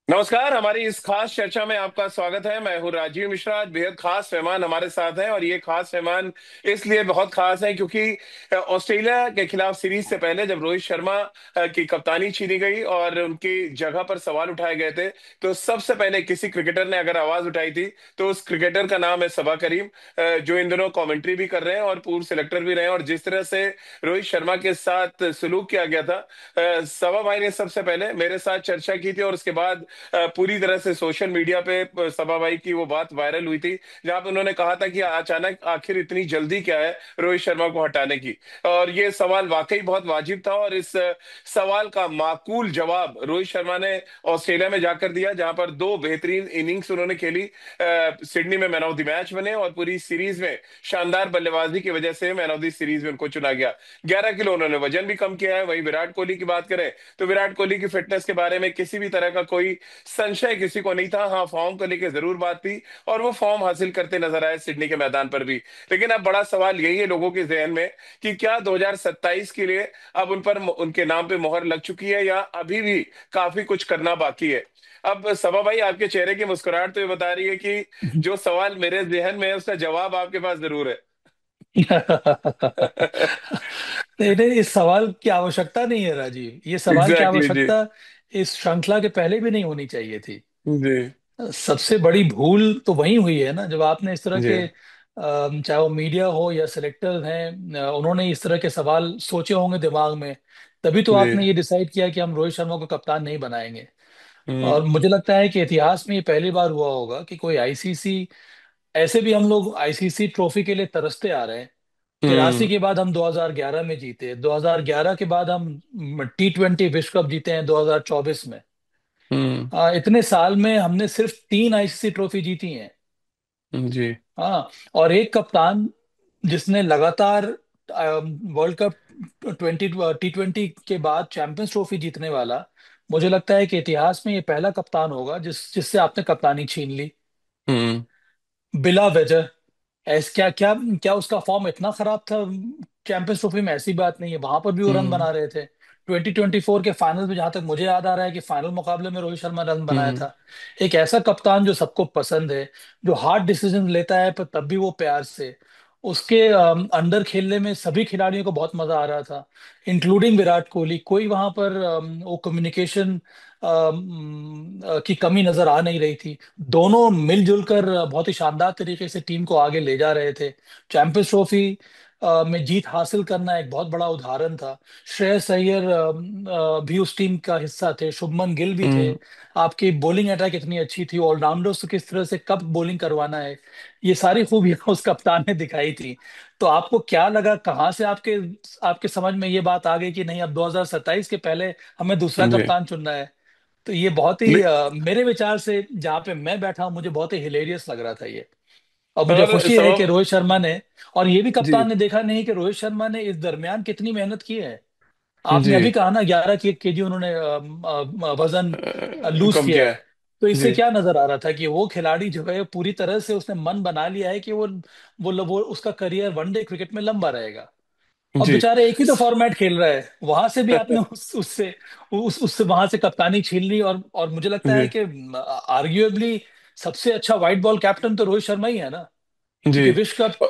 नमस्कार। हमारी इस खास चर्चा में आपका स्वागत है। मैं हूं राजीव मिश्रा। आज बेहद खास मेहमान हमारे साथ हैं और ये खास मेहमान इसलिए बहुत खास है क्योंकि ऑस्ट्रेलिया के खिलाफ सीरीज से पहले जब रोहित शर्मा की कप्तानी छीनी गई और उनकी जगह पर सवाल उठाए गए थे, तो सबसे पहले किसी क्रिकेटर ने अगर आवाज उठाई थी तो उस क्रिकेटर का नाम है सबा करीम, जो इन दिनों कमेंट्री भी कर रहे हैं और पूर्व सिलेक्टर भी रहे हैं। और जिस तरह से रोहित शर्मा के साथ सलूक किया गया था, सबा भाई ने सबसे पहले मेरे साथ चर्चा की थी और उसके बाद पूरी तरह से सोशल मीडिया पे सभा भाई की वो बात वायरल हुई थी, जहां पे उन्होंने कहा था कि अचानक आखिर इतनी जल्दी क्या है रोहित शर्मा को हटाने की। और ये सवाल वाकई बहुत वाजिब था और इस सवाल का माकूल जवाब रोहित शर्मा ने ऑस्ट्रेलिया में जाकर दिया, जहां पर दो बेहतरीन इनिंग्स उन्होंने खेली। सिडनी में मैन ऑफ द मैच बने और पूरी सीरीज में शानदार बल्लेबाजी की वजह से मैन ऑफ द सीरीज में उनको चुना गया। 11 किलो उन्होंने वजन भी कम किया है। वहीं विराट कोहली की बात करें तो विराट कोहली की फिटनेस के बारे में किसी भी तरह का कोई संशय किसी को नहीं था। हाँ, फॉर्म को लेकर जरूर बात थी और वो फॉर्म हासिल करते नजर आए सिडनी के मैदान पर भी। लेकिन अब बड़ा सवाल यही है लोगों के जहन में कि क्या 2027 के लिए अब उन पर उनके नाम पे मोहर लग चुकी है या अभी भी काफी कुछ करना बाकी है। अब सभा भाई, आपके चेहरे की मुस्कुराहट तो ये बता रही है कि जो सवाल मेरे जहन में है उसका जवाब आपके पास जरूर है। नहीं नहीं, इस सवाल की आवश्यकता नहीं है राजीव। ये सवाल की एग्जैक्टली जी। आवश्यकता इस श्रृंखला के पहले भी नहीं होनी चाहिए थी। जी। सबसे बड़ी भूल तो वही हुई है ना, जब आपने इस तरह जी। के चाहे वो मीडिया हो या सिलेक्टर्स हैं, उन्होंने इस तरह के सवाल सोचे होंगे दिमाग में। तभी तो जी। आपने ये डिसाइड किया कि हम रोहित शर्मा को कप्तान नहीं बनाएंगे। हम्म। और मुझे लगता है कि इतिहास में ये पहली बार हुआ होगा कि कोई आईसीसी, ऐसे भी हम लोग आईसीसी ट्रॉफी के लिए तरसते आ रहे हैं। 83 हम्म। के बाद हम 2011 में जीते, 2011 के बाद हम T20 विश्व कप जीते हैं 2024 में। हम्म। इतने साल में हमने सिर्फ 3 आईसीसी ट्रॉफी जीती हैं। जी। हाँ। और एक कप्तान जिसने लगातार वर्ल्ड कप 20T20 के बाद चैंपियंस ट्रॉफी जीतने वाला, मुझे लगता है कि इतिहास में ये पहला कप्तान होगा जिससे आपने कप्तानी छीन ली हम्म। बिला वजह। ऐस क्या क्या क्या उसका फॉर्म इतना खराब था चैंपियंस ट्रॉफी में? ऐसी बात नहीं है, वहां पर भी वो रन हम्म। बना रहे थे। 2024 के फाइनल में, जहां तक मुझे याद आ रहा है कि फाइनल मुकाबले में रोहित शर्मा रन बनाया हम्म। था। एक ऐसा कप्तान जो सबको पसंद है, जो हार्ड डिसीजन लेता है पर तब भी वो प्यार से, उसके अंडर खेलने में सभी खिलाड़ियों को बहुत मजा आ रहा था, इंक्लूडिंग विराट कोहली। कोई वहां पर वो कम्युनिकेशन की कमी नजर आ नहीं रही थी। दोनों मिलजुल कर बहुत ही शानदार तरीके से टीम को आगे ले जा रहे थे। चैंपियंस ट्रॉफी में जीत हासिल करना एक बहुत बड़ा उदाहरण था। श्रेयस अय्यर भी उस टीम का हिस्सा थे, शुभमन गिल भी थे। हम्म। आपकी बॉलिंग अटैक इतनी अच्छी थी, ऑलराउंडर्स को किस तरह से कब बॉलिंग करवाना है, ये सारी खूबियां उस कप्तान ने दिखाई थी। तो आपको क्या लगा, कहाँ से आपके आपके समझ में ये बात आ गई कि नहीं, अब 2027 के पहले हमें दूसरा जी। कप्तान चुनना है? तो ये बहुत ही ले- मेरे विचार से, जहाँ पे मैं बैठा हूँ, मुझे बहुत ही हिलेरियस लग रहा था ये। और मुझे और खुशी है कि सबब। रोहित शर्मा ने, और ये भी जी। कप्तान ने देखा नहीं कि रोहित शर्मा ने इस दरमियान कितनी मेहनत की है। आपने जी। अभी कहा ना, 11 केजी उन्होंने वजन लूज कम किया क्या है। है। तो इससे जी। क्या नजर आ रहा था कि वो खिलाड़ी जो है पूरी तरह से उसने मन बना लिया है कि वो उसका करियर वनडे क्रिकेट में लंबा रहेगा। अब जी। बेचारे एक ही तो फॉर्मेट खेल रहा है, वहां से भी आपने उससे वहां से कप्तानी छीन ली। और मुझे लगता है जी। कि आर्ग्युएबली सबसे अच्छा व्हाइट बॉल कैप्टन तो रोहित शर्मा ही है ना। जी। क्योंकि विश्व कप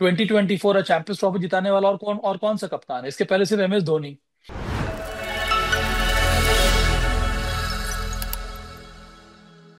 2024 और चैंपियंस ट्रॉफी जिताने वाला और कौन सा कप्तान है? इसके पहले सिर्फ MS धोनी।